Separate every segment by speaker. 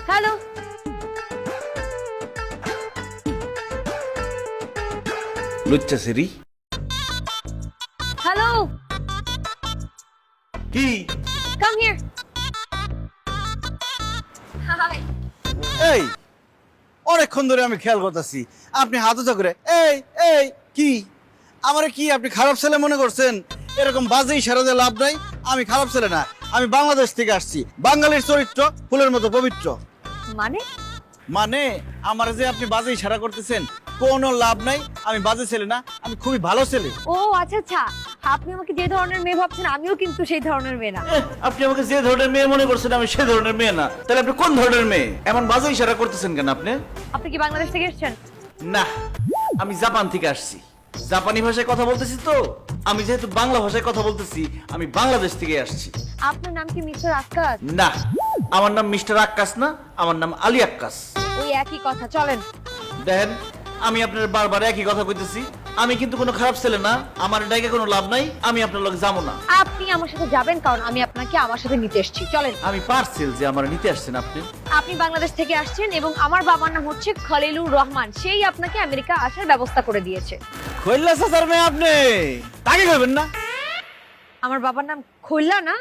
Speaker 1: Hello
Speaker 2: লুচ্চা সেরি
Speaker 1: hello
Speaker 2: কি
Speaker 1: কাম হিয়ার হাই
Speaker 3: এই অনেকক্ষণ ধরে আমি খেয়াল করতেছি আপনি হাত উঁচা করে এই এই কি আমারে কি আপনি খারাপ ছেলে মনে করছেন? এরকম বাজে ইশারা দিয়ে লাভ নাই। আমি খারাপ ছেলে না, আমি বাংলাদেশ থেকে আসছি। বাঙালির চরিত্র ফুলের মতো পবিত্র।
Speaker 1: মানে
Speaker 3: মানে আমার যে আপনি বাজে ইশারা করতেছেন কোনো লাভ নাই। আমি বাজে ছেলে না, আমি খুবই ভালো ছেলে।
Speaker 1: ও আচ্ছা আচ্ছা, আপনি আমাকে যে ধরনের মেয়ে ভাবছেন আমিও কিন্তু সেই ধরনের মেয়ে না।
Speaker 2: আপনি আমাকে যে ধরনের মেয়ে মনে করছেন আমি সে ধরনের মেয়ে না। তাহলে আপনি কোন ধরনের মেয়ে? এমন বাজে ইশারা করতেছেন কেন আপনি?
Speaker 1: আপনি কি বাংলাদেশ থেকে এসেছেন?
Speaker 2: না, আমি জাপান থেকে আসছি। জাপানি ভাষায় কথা বলতেছি তো। আমি যেহেতু বাংলা ভাষায় কথা বলতেছি, আমি বাংলাদেশ থেকে আসছি।
Speaker 1: আপনার নাম কি মিস্টার আক্কাস?
Speaker 2: না, আমার নাম মিস্টার আক্কাস না, আমার নাম আলী আক্কাস।
Speaker 1: ওই একই কথা, চলেন।
Speaker 2: দেখেন, আমি আপনার বারবার একই কথা কইতেছি। আমি কিন্তু কোনো খারাপ ছেলে না, আমার ডাইকে কোনো লাভ নাই। আমি আপনার লগে যাবো না।
Speaker 1: আপনি আমার সাথে যাবেন কারণ আমি আপনাকে আমার সাথে নিতে এসেছি, চলেন।
Speaker 2: আমি পার্সেল যে আমার নিতে আসছেন আপনি।
Speaker 1: আপনি বাংলাদেশ থেকে আসছেন এবং আমার বাবার নাম হচ্ছে খলিলুর রহমান, সেই আপনাকে আমেরিকা আসার ব্যবস্থা করে দিয়েছে।
Speaker 3: খৈল্লা চাচার মেয়ে আপনি, তাকে কইবেন না।
Speaker 1: আমার বাবার নাম খোল্লা না,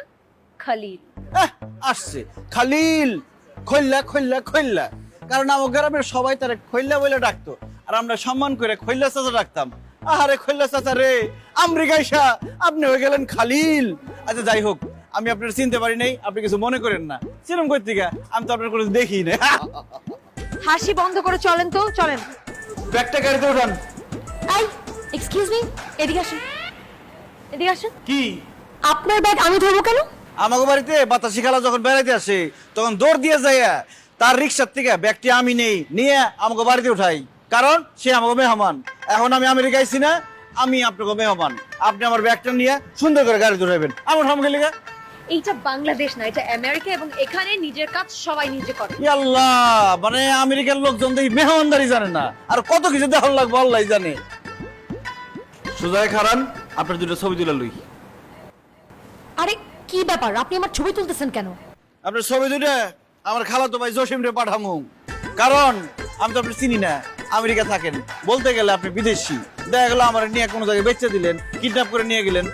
Speaker 1: খলিল।
Speaker 3: আসছে খালিল। খৈল্লা খৈল্লা খৈল্লা, কারণ আমার গ্রামের সবাই তারে খৈল্লা বলে ডাকতো, আর আমরা সম্মান করে খৈল্লা চাচা ডাকতাম। আরে খৈল্লা চাচা রে, আমেরিকাইসা আপনি হয়ে গেলেন খালিল। আচ্ছা যাই হোক, আমি আপনার চিনতে পারি নাই, আপনি কিছু মনে করেন না। চিনম কই থেকে? আমি তো আপনার কোনো দেখি না।
Speaker 1: হাসি বন্ধ করে চলেন তো, চলেন।
Speaker 2: ব্যাগটা গাড়িতে উঠান।
Speaker 1: এই এক্সকিউজ মি, এদিকে আসুন, এদিকে আসুন।
Speaker 2: কি?
Speaker 1: আপনার ব্যাগ আমি ধরবো কেন?
Speaker 3: আমাকে বাড়িতে বাতাসি খালা যখন বেড়াইতে আসে তখন দৌড় দিয়ে যায় তার রিক্সার থেকে ব্যাগটি আমি নেই, নিয়ে আমাকে বাড়িতে উঠাই, কারণ সে আমাকে মেহমান। এখন আমি আমেরিকা আইছি না, আমি আপনাকে মেহমান। আপনি আমার ব্যাগটা নিয়ে সুন্দর করে গাড়িতে উঠাইবেন। আমার আমাকে লিখে
Speaker 1: এইটা বাংলাদেশ না, এটা আমেরিকা, এবং এখানে নিজের কাজ সবাই নিজে করে।
Speaker 3: আল্লাহ, মানে আমেরিকার লোকজন দেখি মেহমানদারি জানে না, আর কত কিছু দেখার লাগবে আল্লাহ জানে।
Speaker 2: সোজায় খারান, আপনার দুটো ছবি তুলে লই।
Speaker 1: আরে কি ব্যাপার, আপনি আমার ছবি তুলতেছেন কেন?
Speaker 3: আপনার ছবি দুটো আমার খালাতো ভাই জসিম রে পাঠামু, কারণ আমি তো আপনি চিনি না, আমেরিকা থাকেন, বলতে গেলে আপনি বিদেশি। দেখা গেল আমার নিয়ে কোনো জায়গায় বেচে দিলেন, কিডন্যাপ করে নিয়ে গেলেন।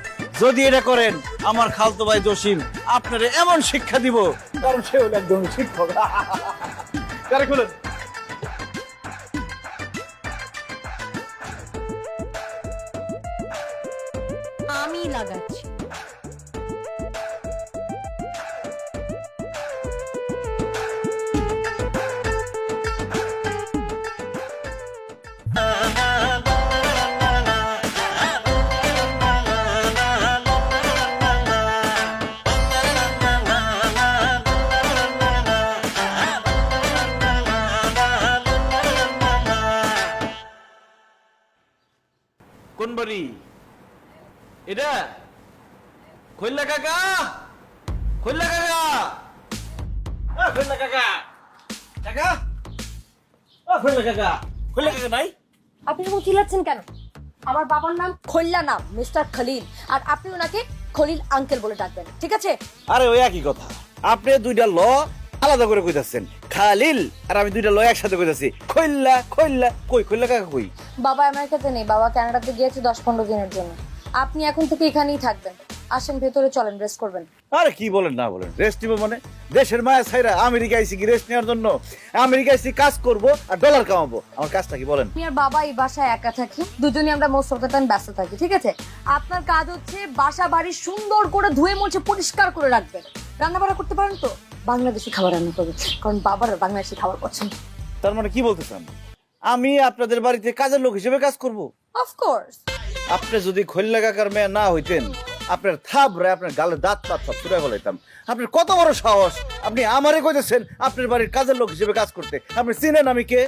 Speaker 3: যদি এটা করেন, আমার খালতো ভাই জসিম আপনারে এমন শিক্ষা দিব, কারণ সে হলো একদম শিক্ষক। কারে খুলেন।
Speaker 1: আমি লাগাচ্ছি।
Speaker 2: কোন বাড়ি এটা? খৈল্লা কাকা, খৈল্লা কাকা,
Speaker 3: খোল্লা কাকা, কাকা, ও খোল্লা কাকা, খোল্লা কাকা নাই?
Speaker 1: আপনি এরকম চিল্লাচ্ছেন কেন? আমার বাবার নাম খোল্লা, নাম মিস্টার খলিল, আর আপনি ওনাকে খলিল আঙ্কেল বলে ডাকবেন, ঠিক আছে?
Speaker 3: আরে ওই একই কথা। আপনি দুইটা ল আলাদা করে কইতাছেন, খালিল, আর আমি দুইটা ল একসাথে কইতাছি খৈল্লা খৈল্লা। কই খৈল্লা কাকা কই?
Speaker 1: বাবা আমেরিকাতে নেই, বাবা কানাডাতে গিয়েছে 10-15 দিনের জন্য। আপনি এখন থেকে এখানেই থাকবেন। আসেন ভেতরে চলেন, রেস্ট করবেন।
Speaker 3: আরে কি বলেন না বলেন, রেস্ট নিব মানে? দেশের মায়া ছাইরা আমেরিকা আইছি কি রেস্ট নেওয়ার জন্য? আমেরিকা আইছি কাজ করব আর ডলার কামাবো। আমার কাজটা কি বলেন?
Speaker 1: আমি আর বাবা এই বাসায় একা থাকি, দুজনেই আমরা মোস্ট অফ দ্য টাইম ব্যস্ত থাকি, ঠিক আছে? আপনার কাজ হচ্ছে বাসা বাড়ি সুন্দর করে ধুয়ে মুছে পরিষ্কার করে রাখবেন। রান্না বান্না করতে পারেন তো? বাংলাদেশি খাবার রান্না করবেন, কারণ বাবার বাংলাদেশি খাবার পছন্দ।
Speaker 3: তার মানে কি বলতে চান? আমি আপনাদের বাড়িতে কাজের লোক হিসেবে কাজ করব?
Speaker 1: অফকোর্স।
Speaker 3: আপনি যদি খৈল্লা কাকার মেয়ে না হইতেন, আপনার থাবরে আপনার গালে দাঁত পাত সব ছুড়ে বলাইতাম। আপনার কত বড় সাহস, আপনি আমারে কইতেছেন আপনার বাড়ির কাজের লোক হিসেবে কাজ করতে? আপনি চিনেন আমি কে?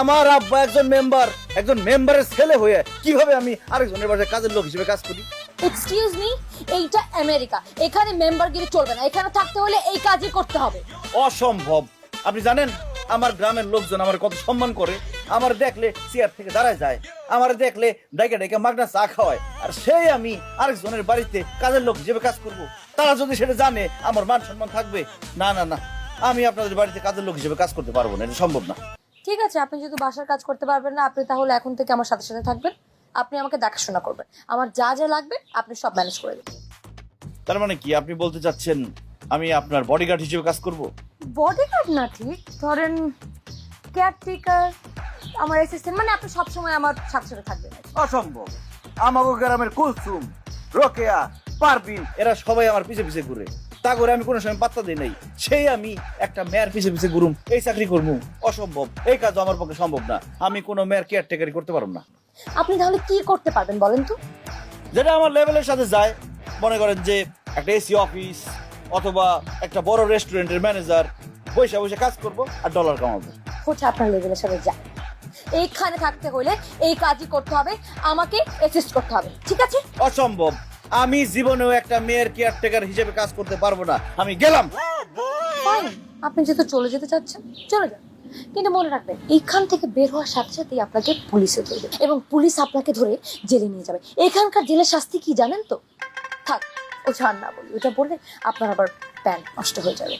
Speaker 3: আমার আব্বা একজন মেম্বার, একজন মেম্বারের ছেলে হয়ে কিভাবে আমি আরেকজনের বাসায় কাজের লোক হিসেবে কাজ করি?
Speaker 1: এক্সকিউজ মি, এইটা আমেরিকা, এখানে মেম্বারগিরি চলবে না। এখানে থাকতে হলে এই কাজই করতে হবে।
Speaker 3: অসম্ভব। আপনি জানেন আমার গ্রামের লোকজন আমার কত সম্মান করে? আমার দেখলে চেয়ার থেকে দাঁড়ায় যায়, আমার দেখলে ডাইকা ডাইকা মাগনা চা খাওয়ায়, আর সেই আমি আরেকজনের বাড়িতে কাজের লোক হিসেবে কাজ করব? তারা যদি সেটা জানে, আমার মান সম্মান থাকবে? না না না, আমি আপনাদের বাড়িতে কাজের লোক হিসেবে কাজ করতে পারবো না, এটা সম্ভব না।
Speaker 1: ঠিক আছে, আপনি যেহেতু বাসার কাজ করতে পারবেন না, আপনি তাহলে এখন থেকে আমার সাথে সাথে থাকবেন। আপনি আমাকে দেখাশোনা করবেন, আমার যা যা লাগবে আপনি সব ম্যানেজ করে দেবেন।
Speaker 3: তার মানে কি আপনি বলতে চাচ্ছেন আমি আপনার বডিগার্ড হিসেবে কাজ করব?
Speaker 1: বডিগার্ড না, ঠিক ধরেন কেয়ারটেকার, আমার অ্যাসিস্ট্যান্ট, মানে আপনি সবসময় আমার সাথে সাথে থাকবেন।
Speaker 3: অসম্ভব। আমাগো গ্রামের কুলসুম, রোকেয়া, পারভিন এরা সবাই আমার পিছে পিছে ঘুরে, তা করে আমি কোনো সময় পাত্তা দিই নাই। সেই আমি একটা মেয়ের পিছে পিছে ঘুরুম, এই চাকরি করবো? অসম্ভব, এই কাজ আমার পক্ষে সম্ভব না। আমি কোনো মেয়ের কেয়ারটেকারি করতে পারবো না।
Speaker 1: আপনি তাহলে কি করতে পারবেন বলেন তো?
Speaker 3: যেটা আমার লেভেলের সাথে যায়, মনে করেন যে একটা এসি অফিস অথবা একটা বড় রেস্টুরেন্টের ম্যানেজার, বসে বসে কাজ করবো আর ডলার কামাবো।
Speaker 1: হচ্ছে আপনার লেভেলের সাথে যা, এইখানে থাকতে হলে এই কাজই করতে হবে, আমাকে অ্যাসিস্ট করতে হবে, ঠিক আছে?
Speaker 3: অসম্ভব, আমি জীবনেও একটা মেয়ের কেয়ারটেকার হিসেবে কাজ করতে পারবো না। আমি গেলাম।
Speaker 1: ফাইন, আপনি যেহেতু চলে যেতে চাচ্ছেন চলে যান, কিন্তু মনে রাখবেন এইখান থেকে বের হওয়ার সাথে সাথেই আপনাকে পুলিশে ধরবে এবং পুলিশ আপনাকে ধরে জেলে নিয়ে যাবে। এখানকার জেলের শাস্তি কি জানেন তো? থাক, ও ছাড় না বলি, ওটা বললে আপনার আবার প্যান নষ্ট হয়ে যাবে।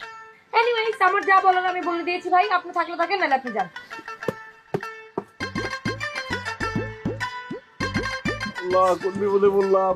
Speaker 1: এনিওয়েজ, আমার যা বলার আমি বলে দিয়েছি ভাই, আপনি থাকলে থাকেন, নাহলে আপনি যান।
Speaker 3: আল্লাহ, কোন বিপদে বললাম।